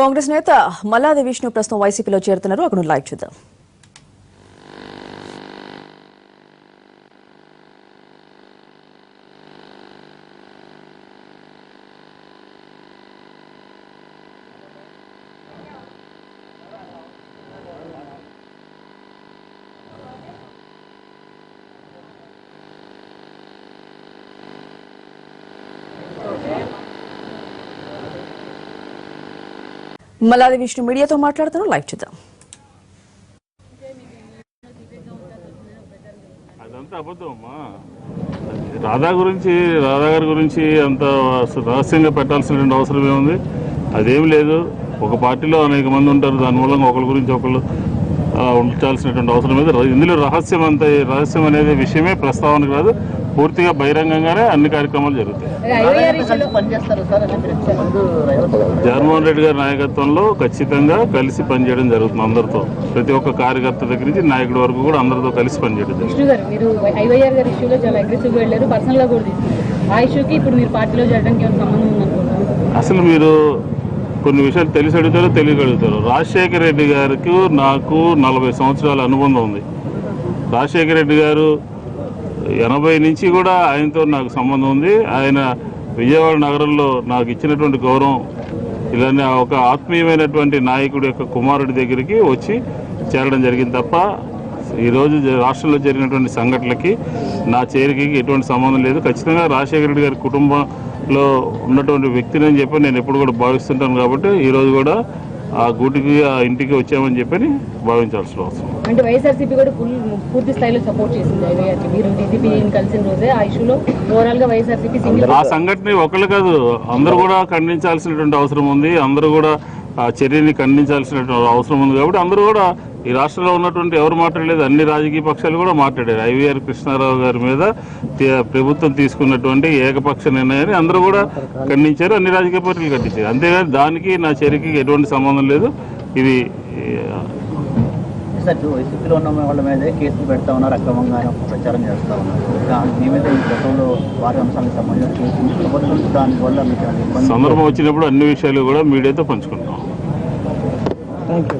కాంగ్రెస్ నేత మల్లాది విష్ణు ప్రస్తుతం వైసీపీలో చేరుతున్నారు. అక్కడ లైవ్ చూద్దాం. మల్లాది విష్ణు మీడియాతో మాట్లాడుతున్నారు. లైవ్ చూద్దాం. అదంతా అబద్ధమమ్మా. రాధా గారి గురించి అంత రహస్యంగా పెట్టాల్సినటువంటి అవసరం ఏముంది? అదేం లేదు. ఒక పార్టీలో అనేక మంది ఉంటారు, దాని మూలంగా ఒకరి గురించి ఒకళ్ళు ఉంచాల్సినటువంటి అవసరం లేదు. ఇందులో రహస్యం అనేది విషయమే ప్రస్తావన కాదు. పూర్తిగా బహిరంగంగానే అన్ని కార్యక్రమాలు జరుగుతాయి. జగన్మోహన్ రెడ్డి గారి నాయకత్వంలో ఖచ్చితంగా కలిసి పనిచేయడం జరుగుతుంది. అందరితో, ప్రతి ఒక్క కార్యకర్త దగ్గర నుంచి నాయకుడి వరకు కూడా అందరితో కలిసి పనిచేయడం జరుగుతుంది. అసలు మీరు కొన్ని విషయాలు తెలిసి అడుగుతారో తెలియగలుగుతారు. రాజశేఖర రెడ్డి గారికి నాకు 40 సంవత్సరాల అనుబంధం ఉంది. రాజశేఖర రెడ్డి గారు 80 నుంచి కూడా ఆయనతో నాకు సంబంధం ఉంది. ఆయన విజయవాడ నగరంలో నాకు ఇచ్చినటువంటి గౌరవం, ఇలానే ఒక ఆత్మీయమైనటువంటి నాయకుడి యొక్క కుమారుడి దగ్గరికి వచ్చి చేరడం జరిగింది తప్ప ఈరోజు రాష్ట్రంలో జరిగినటువంటి సంఘటనలకి నా చేరికకి ఎటువంటి సంబంధం లేదు. ఖచ్చితంగా రాజశేఖర రెడ్డి గారి కుటుంబంలో ఉన్నటువంటి వ్యక్తిని అని చెప్పి నేను ఎప్పుడు కూడా భావిస్తుంటాను. కాబట్టి ఈరోజు కూడా ఆ గూటికి ఆ ఇంటికి వచ్చామని చెప్పని భావించాల్సిన అవసరం. అంటే వైఎస్ఆర్సీపీ కూడా పూర్తి స్థాయిలో సపోర్ట్ చేసింది. మీరు టీడీపీ కలిసిన రోజే ఆ ఇష్యూలో ఓవరాల్ గా వైఎస్ఆర్సీపీ ఆ సంఘటన ఒకళ్ళు కాదు, అందరూ కూడా ఖండించాల్సినటువంటి అవసరం ఉంది. అందరూ కూడా ఆ చర్యని ఖండించాల్సినటువంటి అవసరం ఉంది. కాబట్టి అందరూ కూడా ఈ రాష్ట్రంలో ఉన్నటువంటి ఎవరు మాట్లాడలేదు, అన్ని రాజకీయ పక్షాలు కూడా మాట్లాడారు. ఐవీఆర్ కృష్ణారావు గారి మీద ప్రభుత్వం తీసుకున్నటువంటి ఏకపక్ష నిర్ణయాన్ని అందరూ కూడా ఖండించారు, అన్ని రాజకీయ పార్టీలు ఖండించారు. అంతేగాని దానికి నా చర్యకి ఎటువంటి సంబంధం లేదు. ఇది వైసీపీలో ఉన్న వాళ్ళ మీదే కేసులు పెడతా ఉన్నారు, అక్రమంగా ప్రచారం చేస్తూ ఉన్నారు. మీ మీద ఈ గతంలో వారి అంశాలకు సంబంధించి దానివల్ల మీకు సందర్భం వచ్చినప్పుడు అన్ని విషయాలు కూడా మీడియాతో పంచుకుంటాం. Thank you.